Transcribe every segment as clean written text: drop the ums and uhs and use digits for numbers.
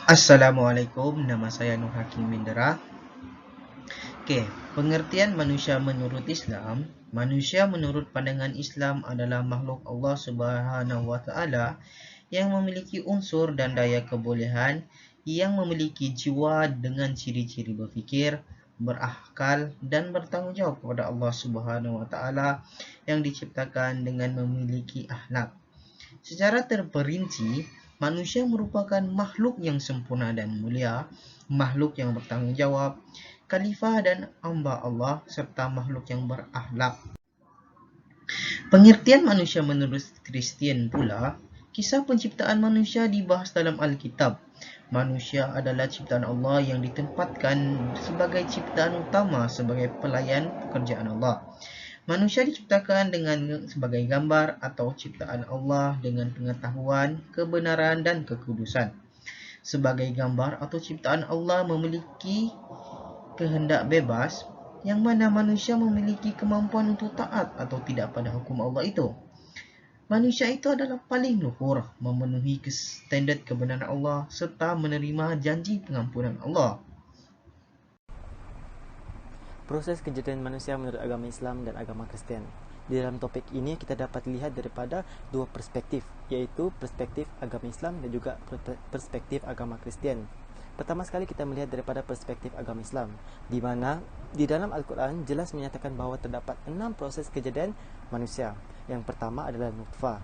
Assalamualaikum, nama saya Nur Hakim Bindera. Pengertian manusia menurut Islam. Manusia menurut pandangan Islam adalah makhluk Allah Subhanahu wa taala yang memiliki unsur dan daya kebolehan, yang memiliki jiwa dengan ciri-ciri berfikir, berakal dan bertanggung jawab kepada Allah Subhanahu wa taala, yang diciptakan dengan memiliki akhlak. Secara terperinci, manusia merupakan makhluk yang sempurna dan mulia, makhluk yang bertanggung jawab, khalifah dan hamba Allah, serta makhluk yang berakhlak. Pengertian manusia menurut Kristen pula, kisah penciptaan manusia dibahas dalam Alkitab. Manusia adalah ciptaan Allah yang ditempatkan sebagai ciptaan utama sebagai pelayan pekerjaan Allah. Manusia diciptakan sebagai gambar atau ciptaan Allah dengan pengetahuan, kebenaran, dan kekudusan. Sebagai gambar atau ciptaan Allah memiliki kehendak bebas, yang mana manusia memiliki kemampuan untuk taat atau tidak pada hukum Allah itu. Manusia itu adalah paling luhur, memenuhi standar kebenaran Allah serta menerima janji pengampunan Allah. Proses kejadian manusia menurut agama Islam dan agama Kristen. Di dalam topik ini kita dapat lihat daripada dua perspektif, iaitu perspektif agama Islam dan juga perspektif agama Kristen. Pertama sekali kita melihat daripada perspektif agama Islam, di mana di dalam Al-Quran jelas menyatakan bahawa terdapat 6 proses kejadian manusia. Yang pertama adalah nutfah.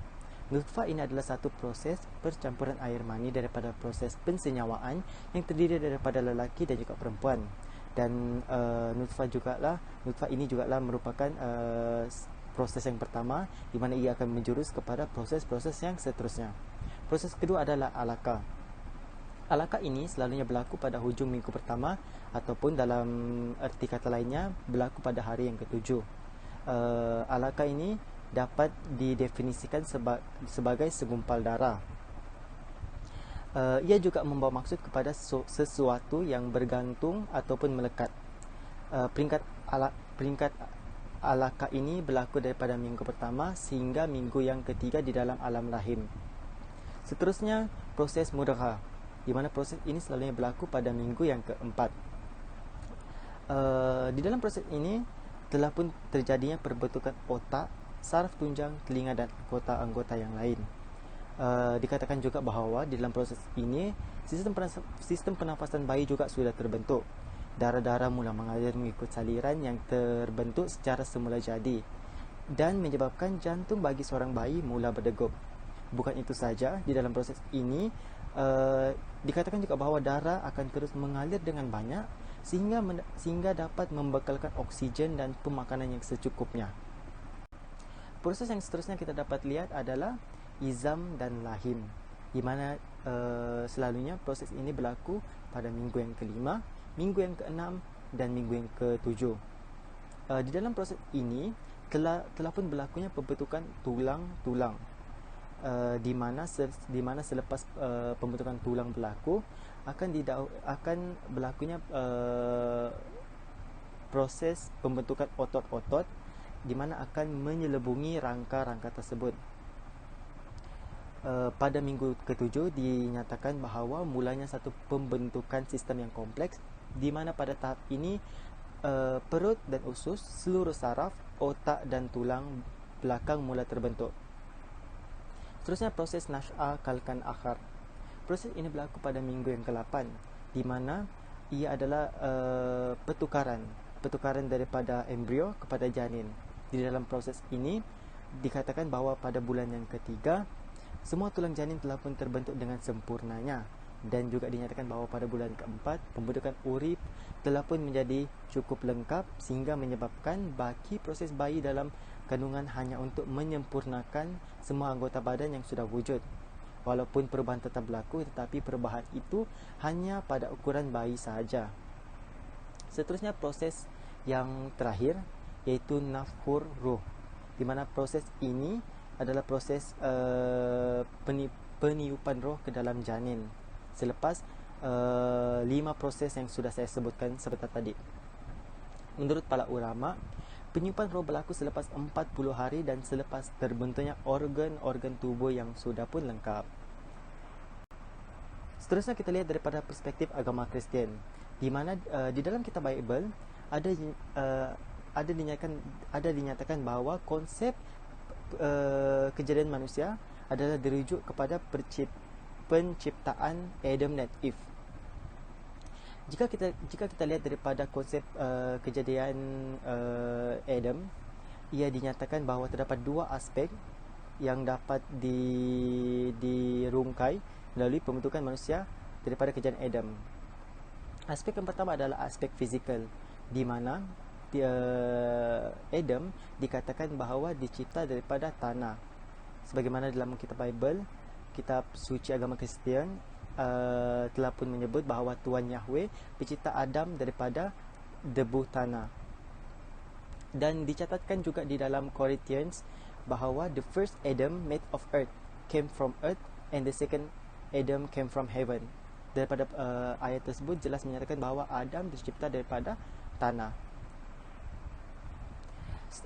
Nutfah ini adalah satu proses percampuran air mani daripada proses pensenyawaan yang terdiri daripada lelaki dan juga perempuan. Dan nutfah ini jugalah merupakan proses yang pertama, di mana ia akan menjurus kepada proses-proses yang seterusnya. Proses kedua adalah alaqah. Alaqah ini selalunya berlaku pada hujung minggu pertama, ataupun dalam erti kata lainnya berlaku pada hari yang ketujuh. Alaqah ini dapat didefinisikan sebagai segumpal darah. Ia juga membawa maksud kepada sesuatu yang bergantung ataupun melekat. Peringkat alaqah ini berlaku daripada minggu pertama sehingga minggu yang ketiga di dalam alam rahim. Seterusnya, proses mudghah, di mana proses ini selalunya berlaku pada minggu yang keempat. Di dalam proses ini telah pun terjadinya perbentukan otak, saraf tunjang, telinga dan anggota-anggota yang lain. Dikatakan juga bahawa di dalam proses ini sistem pernafasan bayi juga sudah terbentuk. Darah-darah mula mengalir mengikut saliran yang terbentuk secara semula jadi, dan menyebabkan jantung bagi seorang bayi mula berdegup. Bukan itu saja, di dalam proses ini dikatakan juga bahawa darah akan terus mengalir dengan banyak sehingga dapat membekalkan oksigen dan pemakanan yang secukupnya. Proses yang seterusnya kita dapat lihat adalah izam dan lahim, di mana selalunya proses ini berlaku pada minggu yang kelima, minggu yang keenam dan minggu yang ketujuh. Di dalam proses ini telah pun berlakunya pembentukan tulang-tulang, di mana selepas pembentukan tulang berlaku akan berlakunya proses pembentukan otot-otot, di mana akan menyelubungi rangka-rangka tersebut. Pada minggu ketujuh dinyatakan bahawa mulanya satu pembentukan sistem yang kompleks, di mana pada tahap ini perut dan usus, seluruh saraf, otak dan tulang belakang mula terbentuk. Seterusnya, proses nash'a kalkan akhar. Proses ini berlaku pada minggu yang ke-8, di mana ia adalah pertukaran daripada embrio kepada janin. Di dalam proses ini dikatakan bahawa pada bulan yang ketiga semua tulang janin telah pun terbentuk dengan sempurnanya, dan juga dinyatakan bahawa pada bulan keempat pembentukan urip telah pun menjadi cukup lengkap, sehingga menyebabkan baki proses bayi dalam kandungan hanya untuk menyempurnakan semua anggota badan yang sudah wujud. Walaupun perubahan tetap berlaku, tetapi perubahan itu hanya pada ukuran bayi sahaja. Seterusnya, proses yang terakhir iaitu nafkhur ruh, di mana proses ini adalah proses peniupan roh ke dalam janin selepas 5 proses yang sudah saya sebutkan sebentar tadi. Menurut para ulama, peniupan roh berlaku selepas 40 hari dan selepas terbentuknya organ-organ tubuh yang sudah pun lengkap. Seterusnya kita lihat daripada perspektif agama Kristian, di mana di dalam kitab Bible ada dinyatakan bahawa konsep kejadian manusia adalah dirujuk kepada penciptaan Adam dan Eve. Jika kita lihat daripada konsep kejadian Adam, ia dinyatakan bahawa terdapat dua aspek yang dapat dirungkai melalui pembentukan manusia daripada kejadian Adam. Aspek yang pertama adalah aspek fizikal, di mana Adam dikatakan bahawa dicipta daripada tanah. Sebagaimana dalam kitab Bible, kitab suci agama Kristian telah pun menyebut bahawa Tuhan Yahweh pencipta Adam daripada debu tanah. Dan dicatatkan juga di dalam Corinthians bahawa the first Adam made of earth came from earth and the second Adam came from heaven. Daripada ayat tersebut jelas menyatakan bahawa Adam dicipta daripada tanah.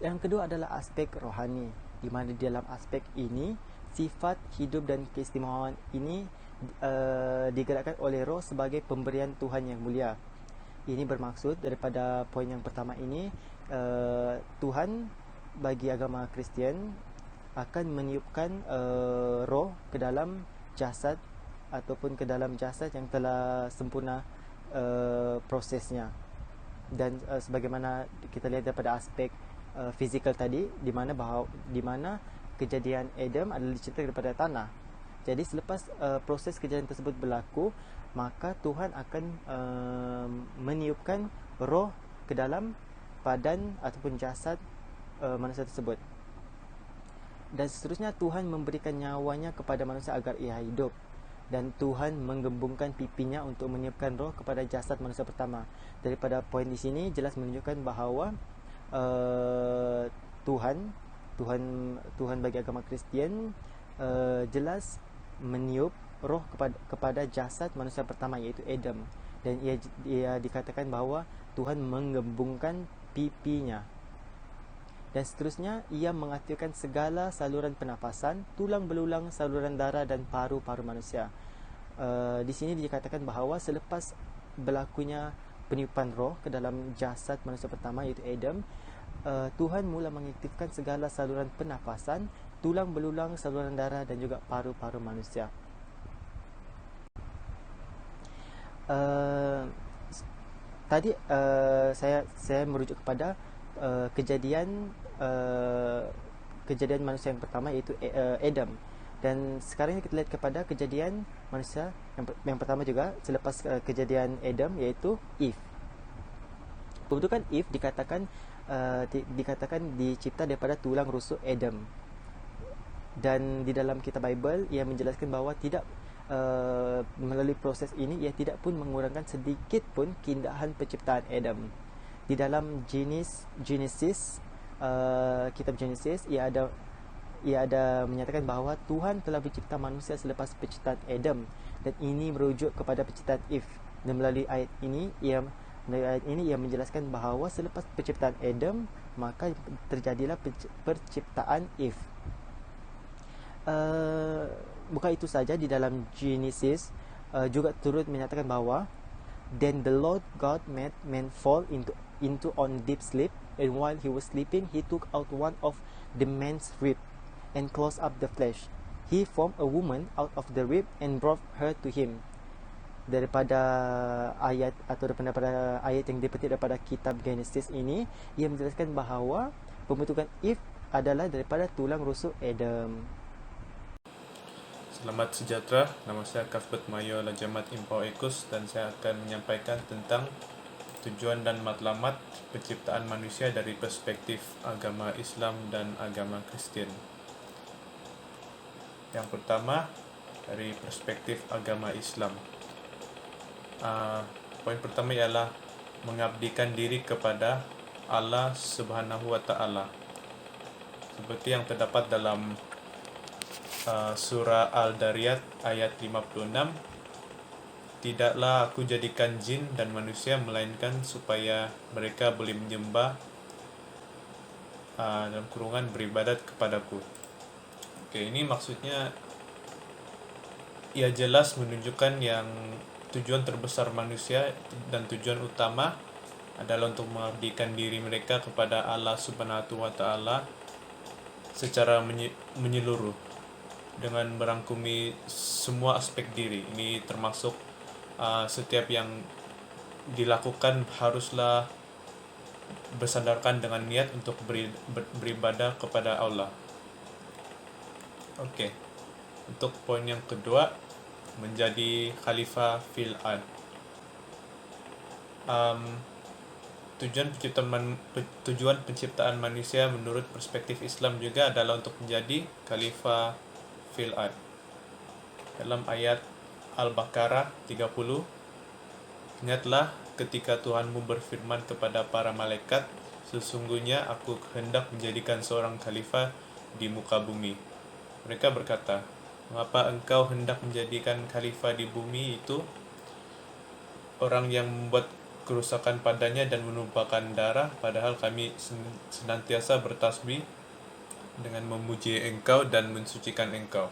Yang kedua adalah aspek rohani, di mana di dalam aspek ini sifat hidup dan keistimewaan ini digerakkan oleh roh sebagai pemberian Tuhan yang mulia. Ini bermaksud daripada poin yang pertama ini, Tuhan bagi agama Kristian akan meniupkan roh ke dalam jasad ataupun ke dalam jasad yang telah sempurna prosesnya. Dan sebagaimana kita lihat daripada aspek fizikal tadi, di mana kejadian Adam adalah dicipta daripada tanah. Jadi selepas proses kejadian tersebut berlaku, maka Tuhan akan meniupkan roh ke dalam badan ataupun jasad manusia tersebut. Dan seterusnya Tuhan memberikan nyawanya kepada manusia agar ia hidup. Dan Tuhan menggembungkan pipinya untuk meniupkan roh kepada jasad manusia pertama. Daripada poin di sini jelas menunjukkan bahawa Tuhan bagi agama Kristian jelas meniup roh kepada jasad manusia pertama, iaitu Adam. Dan ia dikatakan bahawa Tuhan menggembungkan pipinya. Dan seterusnya ia mengaktifkan segala saluran pernafasan, tulang belulang, saluran darah dan paru-paru manusia. Di sini dikatakan bahawa selepas berlakunya peniupan roh ke dalam jasad manusia pertama, iaitu Adam, Tuhan mula mengaktifkan segala saluran pernafasan, tulang belulang, saluran darah dan juga paru-paru manusia. Tadi saya merujuk kepada kejadian manusia yang pertama, iaitu Adam. Dan sekarang kita lihat kepada kejadian manusia yang pertama juga selepas kejadian Adam, iaitu Eve. Pembentukan Eve dikatakan dicipta daripada tulang rusuk Adam. Dan di dalam kitab Bible ia menjelaskan bahawa tidak melalui proses ini ia tidak pun mengurangkan sedikit pun keindahan penciptaan Adam. Di dalam Genesis, kitab Genesis, ia ada menyatakan bahawa Tuhan telah mencipta manusia selepas penciptaan Adam, dan ini merujuk kepada penciptaan Eve. Dan melalui ayat ini ia menjelaskan bahawa selepas penciptaan Adam, maka terjadilah penciptaan Eve. Bukan itu saja, di dalam Genesis juga turut menyatakan bahawa then the Lord God made man fall into on deep sleep, and while he was sleeping he took out one of the man's rib and closed up the flesh. He formed a woman out of the rib and brought her to him. Daripada ayat yang dipetik daripada kitab Genesis ini, ia menjelaskan bahawa pembentukan Eve adalah daripada tulang rusuk Adam. Selamat sejahtera, nama saya Cuthbert Mayor Lajamat Impau Ekus, dan saya akan menyampaikan tentang tujuan dan matlamat penciptaan manusia dari perspektif agama Islam dan agama Kristian. Yang pertama, dari perspektif agama Islam. Poin pertama ialah mengabdikan diri kepada Allah Subhanahu wa Ta'ala. Seperti yang terdapat dalam surah Al-Dariyat ayat 56, tidaklah aku jadikan jin dan manusia melainkan supaya mereka boleh menyembah dalam kurungan beribadat kepadaku. Ini maksudnya ia jelas menunjukkan yang tujuan terbesar manusia dan tujuan utama adalah untuk mengabdikan diri mereka kepada Allah Subhanahu wa taala secara menyeluruh dengan merangkumi semua aspek diri. Ini termasuk setiap yang dilakukan haruslah bersandarkan dengan niat untuk beribadah kepada Allah. Oke. Untuk poin yang kedua, menjadi khalifah fil ard. Tujuan penciptaan manusia menurut perspektif Islam juga adalah untuk menjadi khalifah fil ard. Dalam ayat Al-Baqarah 30, ingatlah ketika Tuhanmu berfirman kepada para malaikat, sesungguhnya aku hendak menjadikan seorang khalifah di muka bumi. Mereka berkata, mengapa engkau hendak menjadikan khalifah di bumi itu orang yang membuat kerusakan padanya dan menumpahkan darah, padahal kami senantiasa bertasbih dengan memuji engkau dan mensucikan engkau.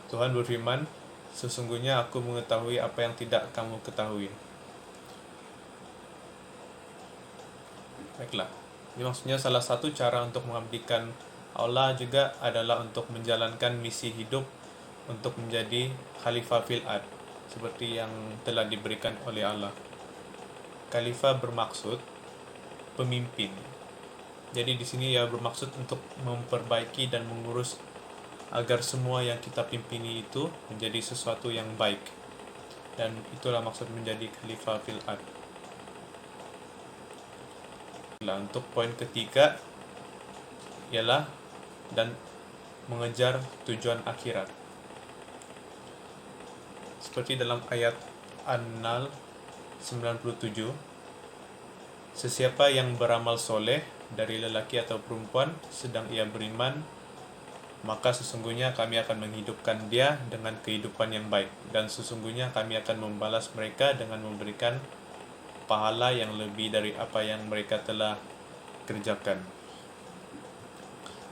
Tuhan berfirman, sesungguhnya aku mengetahui apa yang tidak kamu ketahui. Baiklah, ini maksudnya salah satu cara untuk mengabdikan Allah juga adalah untuk menjalankan misi hidup untuk menjadi khalifah fil ard seperti yang telah diberikan oleh Allah. Khalifah bermaksud pemimpin. Jadi di sini ya bermaksud untuk memperbaiki dan mengurus agar semua yang kita pimpini itu menjadi sesuatu yang baik. Dan itulah maksud menjadi khalifah fil ard. Untuk poin ketiga ialah dan mengejar tujuan akhirat. Seperti dalam ayat An-Nahl 97, sesiapa yang beramal soleh dari lelaki atau perempuan sedang ia beriman, maka sesungguhnya kami akan menghidupkan dia dengan kehidupan yang baik, dan sesungguhnya kami akan membalas mereka dengan memberikan pahala yang lebih dari apa yang mereka telah kerjakan.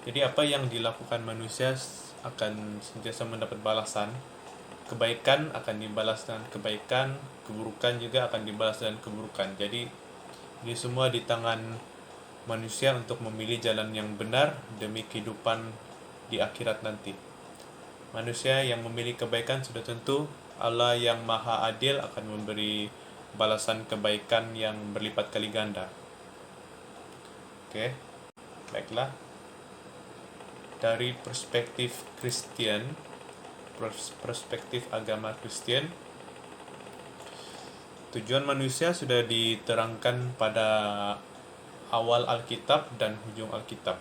Jadi apa yang dilakukan manusia akan sentiasa mendapat balasan. Kebaikan akan dibalas dengan kebaikan, keburukan juga akan dibalas dengan keburukan. Jadi ini semua di tangan manusia untuk memilih jalan yang benar demi kehidupan di akhirat nanti. Manusia yang memilih kebaikan sudah tentu Allah yang Maha Adil akan memberi balasan kebaikan yang berlipat kali ganda. Oke, baiklah. Dari perspektif Kristen, perspektif agama Kristen, tujuan manusia sudah diterangkan pada awal Alkitab dan hujung Alkitab.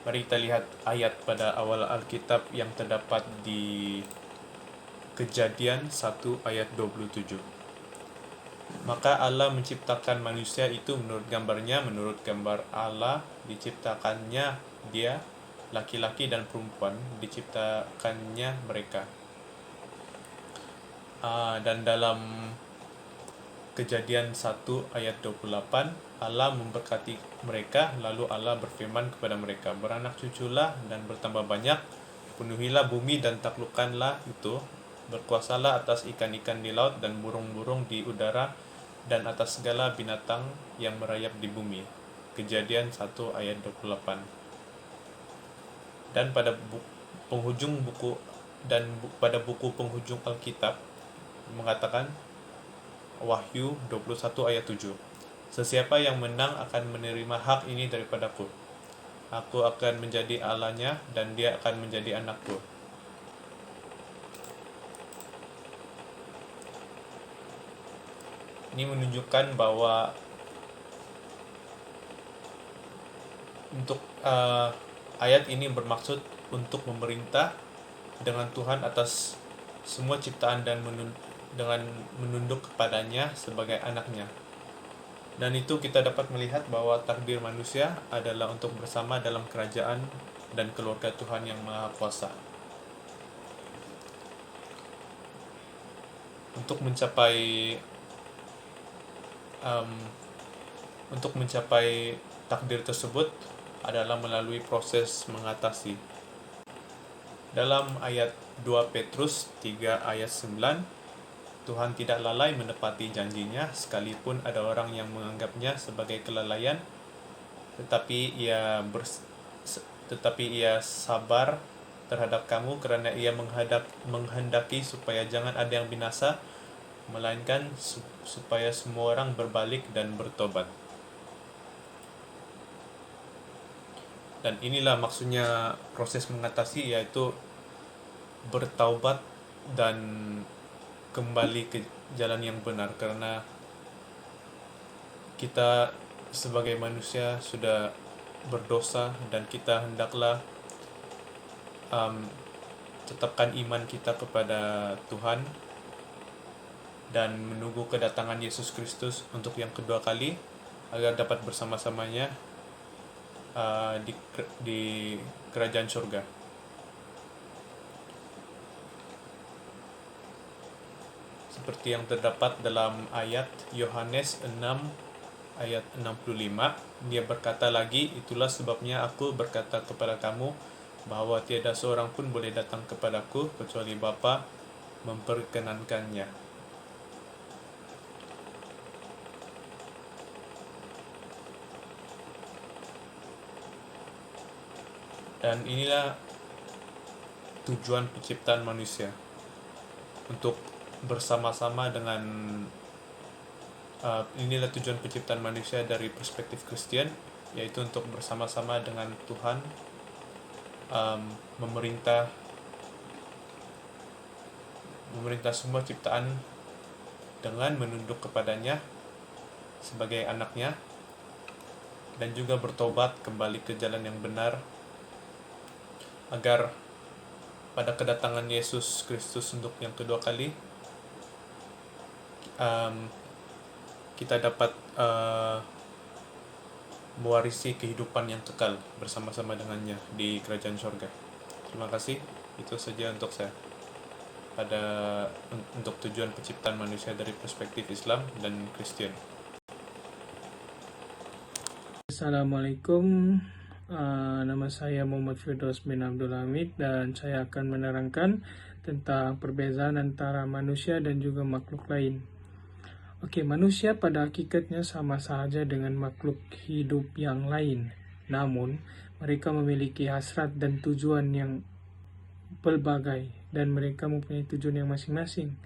Mari kita lihat ayat pada awal Alkitab yang terdapat di Kejadian 1 ayat 27. Maka Allah menciptakan manusia itu menurut gambarnya, menurut gambar Allah diciptakannya dia, laki-laki dan perempuan diciptakannya mereka. Dan dalam Kejadian 1 ayat 28, Allah memberkati mereka, lalu Allah berfirman kepada mereka, beranak cuculah dan bertambah banyak, penuhilah bumi dan taklukkanlah itu, berkuasalah atas ikan-ikan di laut dan burung-burung di udara dan atas segala binatang yang merayap di bumi. Kejadian 1 ayat 28. Dan pada penghujung buku pada buku penghujung Alkitab mengatakan Wahyu 21 ayat 7. Sesiapa yang menang akan menerima hak ini daripadaku. Aku akan menjadi Allahnya dan dia akan menjadi anakku. Ini menunjukkan bahwa untuk ayat ini bermaksud untuk memerintah dengan Tuhan atas semua ciptaan dan dengan menunduk kepadanya sebagai anaknya. Dan itu kita dapat melihat bahwa takdir manusia adalah untuk bersama dalam kerajaan dan keluarga Tuhan yang Maha Kuasa. Untuk mencapai takdir tersebut adalah melalui proses mengatasi. Dalam ayat 2 Petrus 3 ayat 9, Tuhan tidak lalai menepati janjinya sekalipun ada orang yang menganggapnya sebagai kelalaian, tetapi ia sabar terhadap kamu kerana ia menghendaki supaya jangan ada yang binasa, melainkan supaya semua orang berbalik dan bertobat. Dan inilah maksudnya proses mengatasi, yaitu bertaubat dan kembali ke jalan yang benar, karena kita sebagai manusia sudah berdosa dan kita hendaklah tetapkan iman kita kepada Tuhan dan menunggu kedatangan Yesus Kristus untuk yang kedua kali agar dapat bersama-samanya di kerajaan surga. Seperti yang terdapat dalam ayat Yohanes 6 ayat 65, dia berkata lagi, itulah sebabnya aku berkata kepada kamu bahwa tiada seorang pun boleh datang kepadaku kecuali Bapa memperkenankannya. Dan inilah tujuan penciptaan manusia, untuk bersama-sama dengan inilah tujuan penciptaan manusia dari perspektif Kristen, yaitu untuk bersama-sama dengan Tuhan, memerintah semua ciptaan dengan menunduk kepadanya sebagai anaknya, dan juga bertobat kembali ke jalan yang benar, agar pada kedatangan Yesus Kristus untuk yang kedua kali kita dapat mewarisi kehidupan yang kekal bersama-sama dengannya di kerajaan surga. Terima kasih, itu saja untuk saya untuk tujuan penciptaan manusia dari perspektif Islam dan Kristen. Assalamualaikum. Nama saya Muhammad Firdaus bin Abdul Hamid dan saya akan menerangkan tentang perbezaan antara manusia dan juga makhluk lain. Oke, manusia pada hakikatnya sama saja dengan makhluk hidup yang lain. Namun, mereka memiliki hasrat dan tujuan yang pelbagai dan mereka mempunyai tujuan yang masing-masing.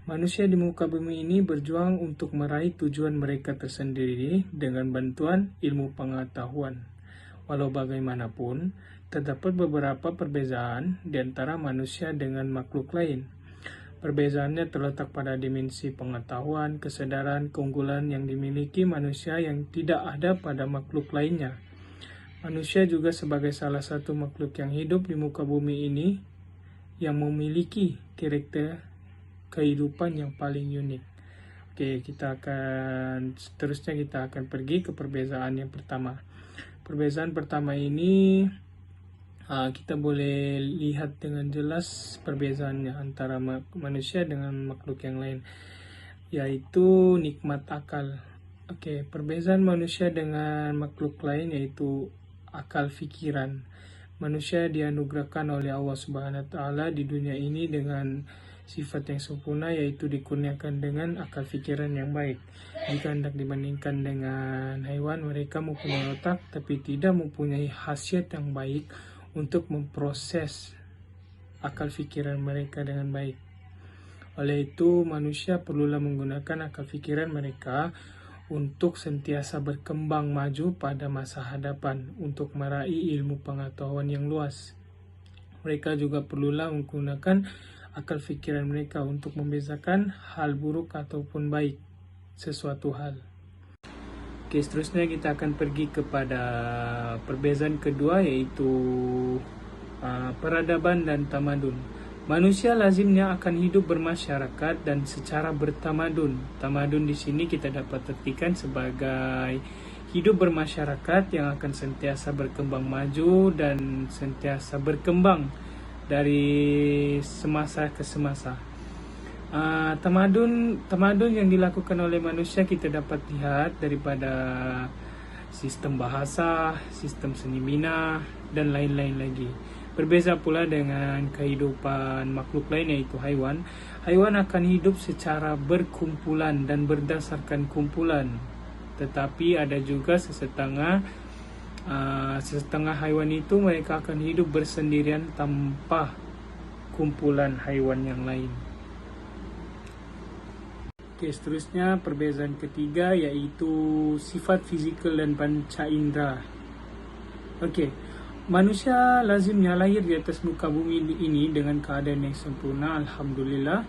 Manusia di muka bumi ini berjuang untuk meraih tujuan mereka tersendiri dengan bantuan ilmu pengetahuan. Walau bagaimanapun, terdapat beberapa perbezaan di antara manusia dengan makhluk lain. Perbezaannya terletak pada dimensi pengetahuan, kesadaran, keunggulan yang dimiliki manusia yang tidak ada pada makhluk lainnya. Manusia juga sebagai salah satu makhluk yang hidup di muka bumi ini yang memiliki karakter kehidupan yang paling unik. Oke, seterusnya kita akan pergi ke perbezaan yang pertama. Perbezaan pertama ini kita boleh lihat dengan jelas perbezaannya antara manusia dengan makhluk yang lain, yaitu nikmat akal. Oke, perbezaan manusia dengan makhluk lain yaitu akal fikiran. Manusia dianugerahkan oleh Allah Subhanahu wa taala di dunia ini dengan sifat yang sempurna, yaitu dikurniakan dengan akal fikiran yang baik. Jika hendak dibandingkan dengan hewan, mereka mempunyai otak tapi tidak mempunyai khasiat yang baik untuk memproses akal fikiran mereka dengan baik. Oleh itu, manusia perlulah menggunakan akal fikiran mereka untuk sentiasa berkembang maju pada masa hadapan untuk meraih ilmu pengetahuan yang luas. Mereka juga perlulah menggunakan akal fikiran mereka untuk membezakan hal buruk ataupun baik sesuatu hal. Oke, seterusnya kita akan pergi kepada perbezaan kedua, yaitu peradaban dan tamadun. Manusia lazimnya akan hidup bermasyarakat dan secara bertamadun. Tamadun di sini kita dapat artikan sebagai hidup bermasyarakat yang akan sentiasa berkembang maju dan sentiasa berkembang dari semasa ke semasa. Tamadun yang dilakukan oleh manusia kita dapat lihat daripada sistem bahasa, sistem seni bina, dan lain-lain lagi. Berbeza pula dengan kehidupan makhluk lain yaitu haiwan. Haiwan akan hidup secara berkumpulan dan berdasarkan kumpulan. Tetapi ada juga setengah haiwan itu mereka akan hidup bersendirian tanpa kumpulan haiwan yang lain. Oke, seterusnya perbezaan ketiga yaitu sifat fizikal dan panca indera. Oke, manusia lazimnya lahir di atas muka bumi ini dengan keadaan yang sempurna, alhamdulillah.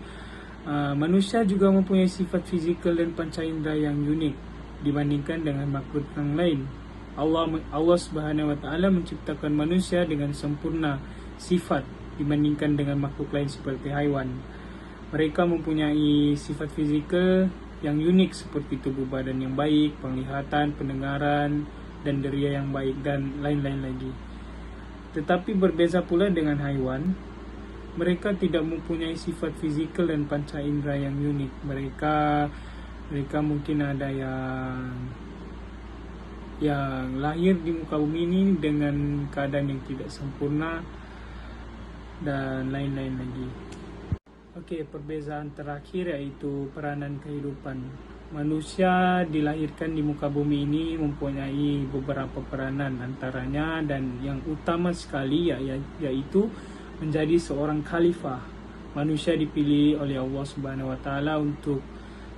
Manusia juga mempunyai sifat fizikal dan panca indera yang unik dibandingkan dengan makhluk yang lain. Allah Subhanahu wa taala menciptakan manusia dengan sempurna sifat dibandingkan dengan makhluk lain seperti haiwan. Mereka mempunyai sifat fizikal yang unik seperti tubuh badan yang baik, penglihatan, pendengaran, dan deria yang baik, dan lain-lain lagi. Tetapi berbeza pula dengan haiwan, mereka tidak mempunyai sifat fizikal dan panca indera yang unik. Mereka mungkin ada yang lahir di muka bumi ini dengan keadaan yang tidak sempurna, dan lain-lain lagi. Oke, perbezaan terakhir yaitu peranan kehidupan. Manusia dilahirkan di muka bumi ini mempunyai beberapa peranan, antaranya dan yang utama sekali yaitu menjadi seorang khalifah. Manusia dipilih oleh Allah Subhanahu wa taala untuk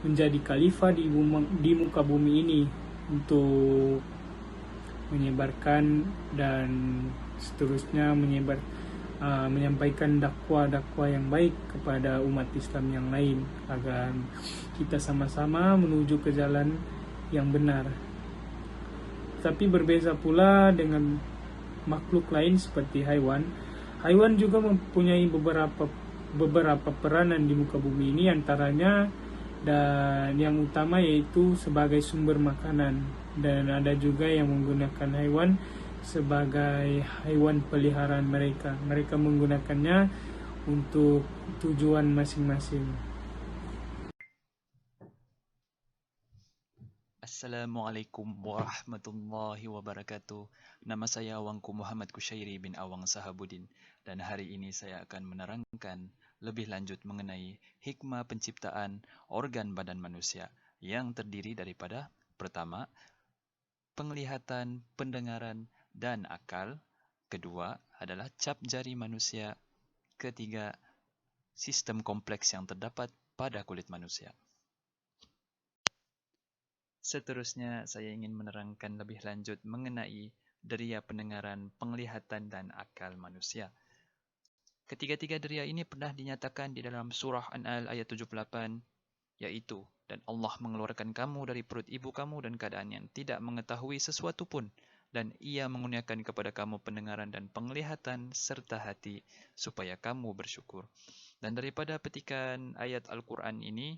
menjadi khalifah di muka bumi ini untuk menyebarkan dan seterusnya menyampaikan dakwah yang baik kepada umat Islam yang lain agar kita sama-sama menuju ke jalan yang benar. Tapi berbeza pula dengan makhluk lain seperti haiwan. Haiwan juga mempunyai beberapa peranan di muka bumi ini, antaranya dan yang utama yaitu sebagai sumber makanan, dan ada juga yang menggunakan haiwan sebagai haiwan peliharaan mereka. Mereka menggunakannya untuk tujuan masing-masing. Assalamualaikum warahmatullahi wabarakatuh. Nama saya Awangku Muhammad Kushairi bin Awang Sahabudin, dan hari ini saya akan menerangkan lebih lanjut mengenai hikmah penciptaan organ badan manusia yang terdiri daripada pertama, penglihatan, pendengaran, dan akal. Kedua adalah cap jari manusia. Ketiga, sistem kompleks yang terdapat pada kulit manusia. Seterusnya, saya ingin menerangkan lebih lanjut mengenai deria pendengaran, penglihatan, dan akal manusia. Ketiga-tiga deria ini pernah dinyatakan di dalam surah An-Nahl ayat 78, yaitu, dan Allah mengeluarkan kamu dari perut ibu kamu dan keadaan yang tidak mengetahui sesuatu pun, dan ia mengurniakan kepada kamu pendengaran dan penglihatan serta hati supaya kamu bersyukur. Dan daripada petikan ayat Al-Quran ini,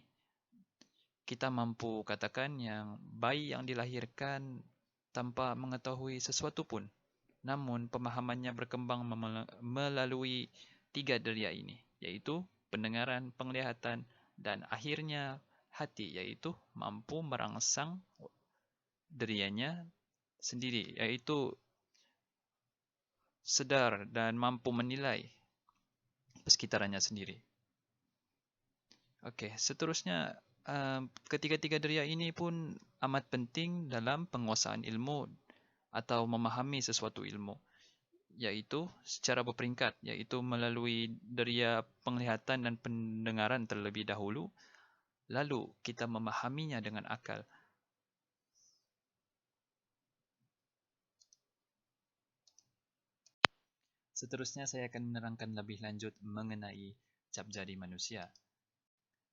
kita mampu katakan yang bayi yang dilahirkan tanpa mengetahui sesuatu pun, namun pemahamannya berkembang melalui tiga deria ini, yaitu pendengaran, penglihatan, dan akhirnya hati, yaitu mampu merangsang derianya sendiri, yaitu sedar dan mampu menilai persekitarannya sendiri. Oke, seterusnya ketiga-tiga deria ini pun amat penting dalam penguasaan ilmu atau memahami sesuatu ilmu, yaitu secara berperingkat, yaitu melalui deria penglihatan dan pendengaran terlebih dahulu, lalu kita memahaminya dengan akal. Seterusnya saya akan menerangkan lebih lanjut mengenai cap jari manusia,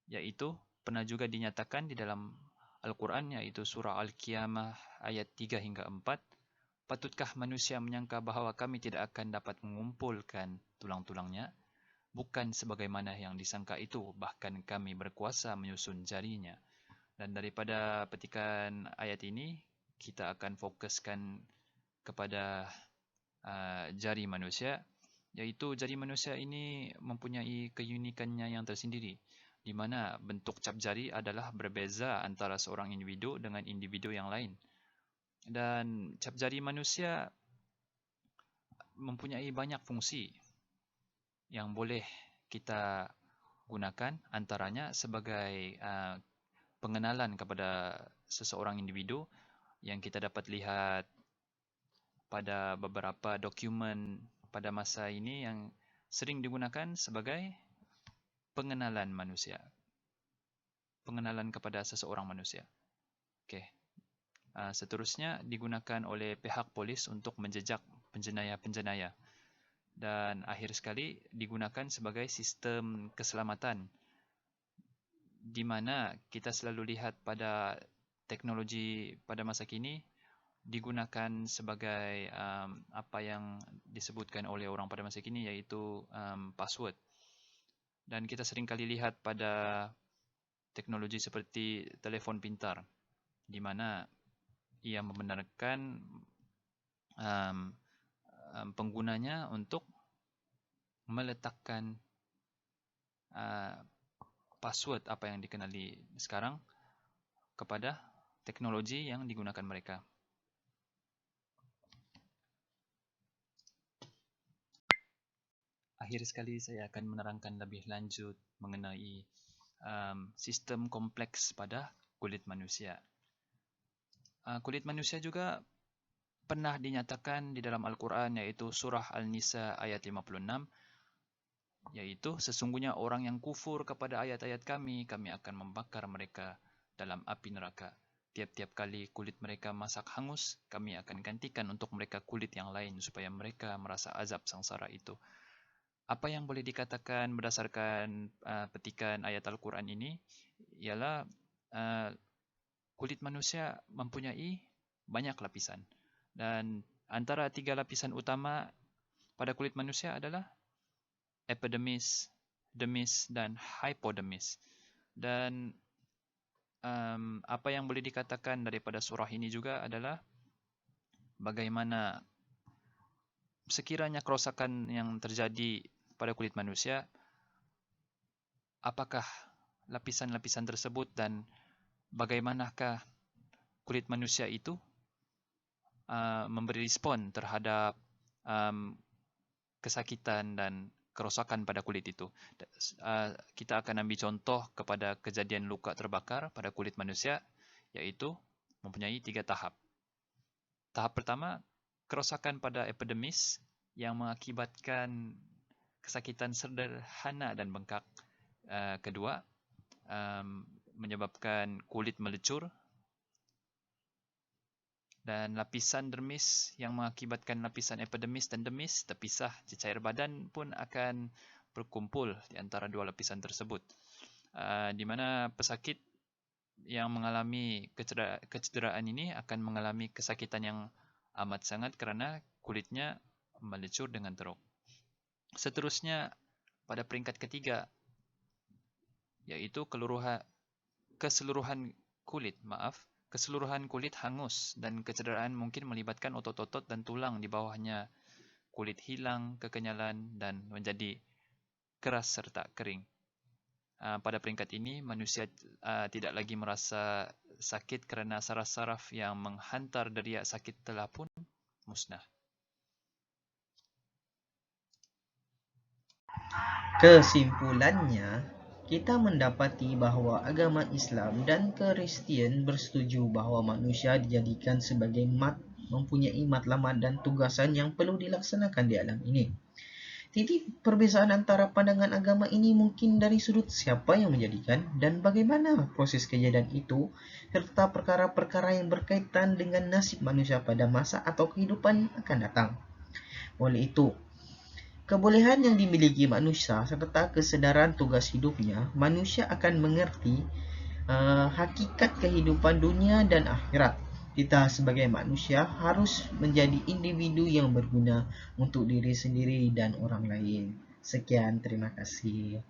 yaitu pernah juga dinyatakan di dalam Al-Quran, yaitu surah Al-Qiyamah ayat 3 hingga 4. Patutkah manusia menyangka bahawa kami tidak akan dapat mengumpulkan tulang-tulangnya? Bukan sebagaimana yang disangka itu, bahkan kami berkuasa menyusun jarinya. Dan daripada petikan ayat ini, kita akan fokuskan kepada jari manusia, yaitu jari manusia ini mempunyai keunikannya yang tersendiri, di mana bentuk cap jari adalah berbeza antara seorang individu dengan individu yang lain. Dan cap jari manusia mempunyai banyak fungsi yang boleh kita gunakan, antaranya sebagai pengenalan kepada seseorang individu yang kita dapat lihat pada beberapa dokumen pada masa ini yang sering digunakan sebagai pengenalan manusia, pengenalan kepada seseorang manusia. Okey. Seterusnya digunakan oleh pihak polis untuk menjejak penjenayah-penjenayah. Dan akhir sekali digunakan sebagai sistem keselamatan, di mana kita selalu lihat pada teknologi pada masa kini digunakan sebagai apa yang disebutkan oleh orang pada masa kini, iaitu password. Dan kita sering kali lihat pada teknologi seperti telefon pintar, di mana ia membenarkan penggunanya untuk meletakkan password apa yang dikenali sekarang kepada teknologi yang digunakan mereka. Akhir sekali saya akan menerangkan lebih lanjut mengenai sistem kompleks pada kulit manusia. Kulit manusia juga pernah dinyatakan di dalam Al-Quran, yaitu surah Al-Nisa ayat 56, yaitu sesungguhnya orang yang kufur kepada ayat-ayat kami akan membakar mereka dalam api neraka. Tiap-tiap kali kulit mereka masak hangus, kami akan gantikan untuk mereka kulit yang lain supaya mereka merasa azab sangsara itu. Apa yang boleh dikatakan berdasarkan petikan ayat Al-Quran ini ialah kulit manusia mempunyai banyak lapisan. Dan antara 3 lapisan utama pada kulit manusia adalah epidermis, dermis, dan hypodermis. Dan apa yang boleh dikatakan daripada surah ini juga adalah bagaimana sekiranya kerosakan yang terjadi pada kulit manusia, apakah lapisan-lapisan tersebut dan bagaimanakah kulit manusia itu memberi respon terhadap kesakitan dan kerosakan pada kulit itu. Kita akan ambil contoh kepada kejadian luka terbakar pada kulit manusia, iaitu mempunyai 3 tahap. Tahap pertama, kerosakan pada epidermis yang mengakibatkan kesakitan sederhana dan bengkak. Kedua, menyebabkan kulit melecur. Dan lapisan dermis yang mengakibatkan lapisan epidermis dan dermis terpisah. Cecair badan pun akan berkumpul di antara 2 lapisan tersebut, di mana pesakit yang mengalami kecederaan ini akan mengalami kesakitan yang amat sangat kerana kulitnya melecur dengan teruk. Seterusnya pada peringkat ketiga, iaitu keseluruhan kulit hangus dan kecederaan mungkin melibatkan otot-otot dan tulang di bawahnya. Kulit hilang kekenyalan dan menjadi keras serta kering. Pada peringkat ini, manusia tidak lagi merasa sakit kerana saraf-saraf yang menghantar deria sakit telah pun musnah. Kesimpulannya, kita mendapati bahawa agama Islam dan Kristian bersetuju bahawa manusia dijadikan sebagai mempunyai matlamat dan tugasan yang perlu dilaksanakan di alam ini. Titik perbezaan antara pandangan agama ini mungkin dari sudut siapa yang menjadikan dan bagaimana proses kejadian itu, serta perkara-perkara yang berkaitan dengan nasib manusia pada masa atau kehidupan akan datang. Oleh itu, kebolehan yang dimiliki manusia serta kesedaran tugas hidupnya, manusia akan mengerti hakikat kehidupan dunia dan akhirat. Kita sebagai manusia harus menjadi individu yang berguna untuk diri sendiri dan orang lain. Sekian, terima kasih.